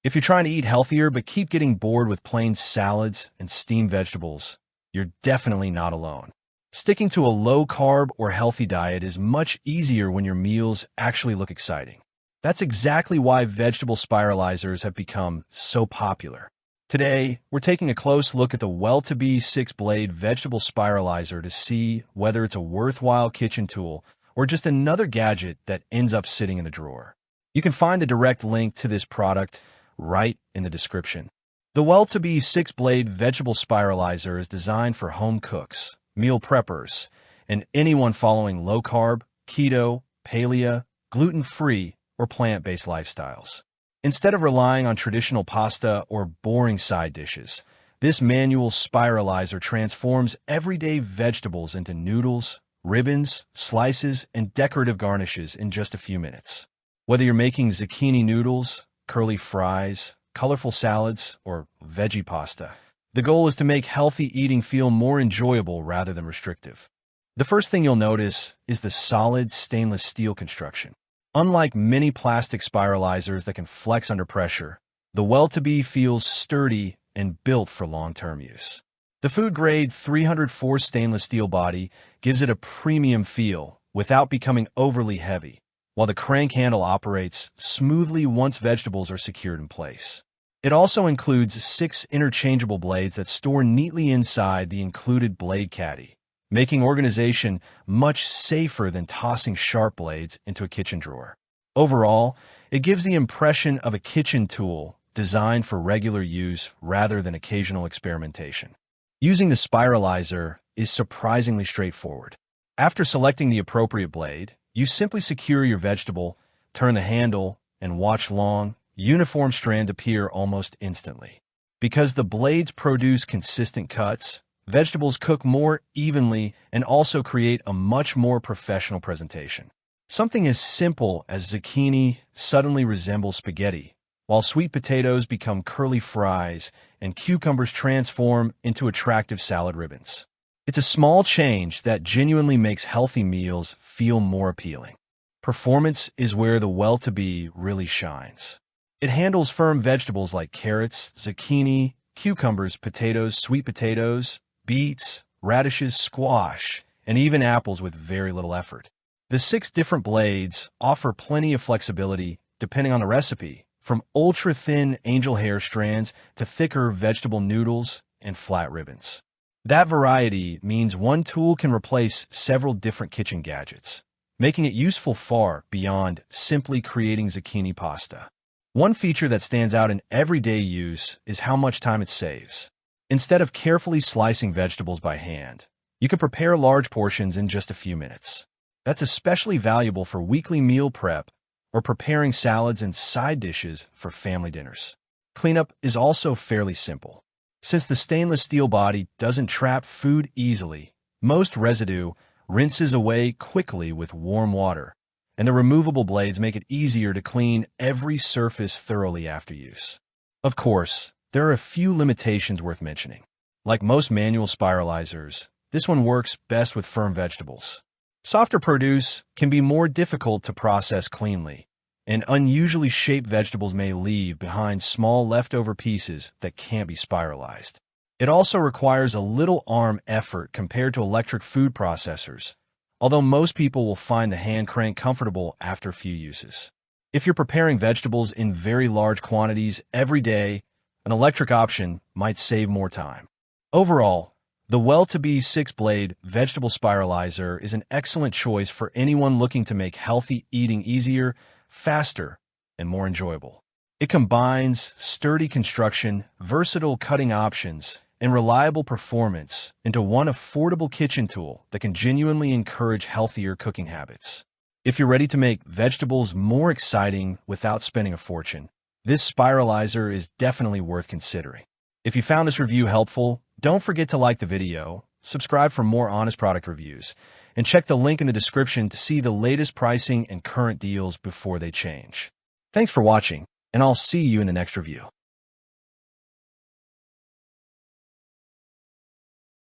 If you're trying to eat healthier but keep getting bored with plain salads and steamed vegetables, you're definitely not alone. Sticking to a low-carb or healthy diet is much easier when your meals actually look exciting. That's exactly why vegetable spiralizers have become so popular. Today, we're taking a close look at the WellToBe 6-blade vegetable spiralizer to see whether it's a worthwhile kitchen tool or just another gadget that ends up sitting in the drawer. You can find the direct link to this product right in the description. The WellToBe 6-blade vegetable spiralizer is designed for home cooks, meal preppers, and anyone following low-carb, keto, paleo, gluten-free, or plant-based lifestyles. Instead of relying on traditional pasta or boring side dishes, this manual spiralizer transforms everyday vegetables into noodles, ribbons, slices, and decorative garnishes in just a few minutes. Whether you're making zucchini noodles, curly fries, colorful salads, or veggie pasta, the goal is to make healthy eating feel more enjoyable rather than restrictive. The first thing you'll notice is the solid stainless steel construction. Unlike many plastic spiralizers that can flex under pressure, the WellToBe feels sturdy and built for long-term use. The food-grade 304 stainless steel body gives it a premium feel without becoming overly heavy, while the crank handle operates smoothly once vegetables are secured in place. It also includes 6 interchangeable blades that store neatly inside the included blade caddy, making organization much safer than tossing sharp blades into a kitchen drawer. Overall, it gives the impression of a kitchen tool designed for regular use rather than occasional experimentation. Using the spiralizer is surprisingly straightforward. After selecting the appropriate blade, you simply secure your vegetable, turn the handle, and watch long, uniform strand appear almost instantly. Because the blades produce consistent cuts, vegetables cook more evenly and also create a much more professional presentation. Something as simple as zucchini suddenly resembles spaghetti, while sweet potatoes become curly fries and cucumbers transform into attractive salad ribbons. It's a small change that genuinely makes healthy meals feel more appealing. Performance is where the WellToBe really shines. It handles firm vegetables like carrots, zucchini, cucumbers, potatoes, sweet potatoes, beets, radishes, squash, and even apples with very little effort. The 6 different blades offer plenty of flexibility depending on the recipe, from ultra-thin angel hair strands to thicker vegetable noodles and flat ribbons. That variety means one tool can replace several different kitchen gadgets, making it useful far beyond simply creating zucchini pasta. One feature that stands out in everyday use is how much time it saves. Instead of carefully slicing vegetables by hand, you can prepare large portions in just a few minutes. That's especially valuable for weekly meal prep or preparing salads and side dishes for family dinners. Cleanup is also fairly simple. Since the stainless steel body doesn't trap food easily, most residue rinses away quickly with warm water, and the removable blades make it easier to clean every surface thoroughly after use. Of course, there are a few limitations worth mentioning. Like most manual spiralizers, this one works best with firm vegetables. Softer produce can be more difficult to process cleanly, and unusually shaped vegetables may leave behind small leftover pieces that can't be spiralized. It also requires a little arm effort compared to electric food processors, although most people will find the hand crank comfortable after a few uses. If you're preparing vegetables in very large quantities every day, an electric option might save more time. Overall, the WellToBe 6-blade vegetable spiralizer is an excellent choice for anyone looking to make healthy eating easier, faster, and more enjoyable. It combines sturdy construction, versatile cutting options, and reliable performance into one affordable kitchen tool that can genuinely encourage healthier cooking habits. If you're ready to make vegetables more exciting without spending a fortune, this spiralizer is definitely worth considering. If you found this review helpful, don't forget to like the video, subscribe for more honest product reviews, and check the link in the description to see the latest pricing and current deals before they change. Thanks for watching, and I'll see you in the next review.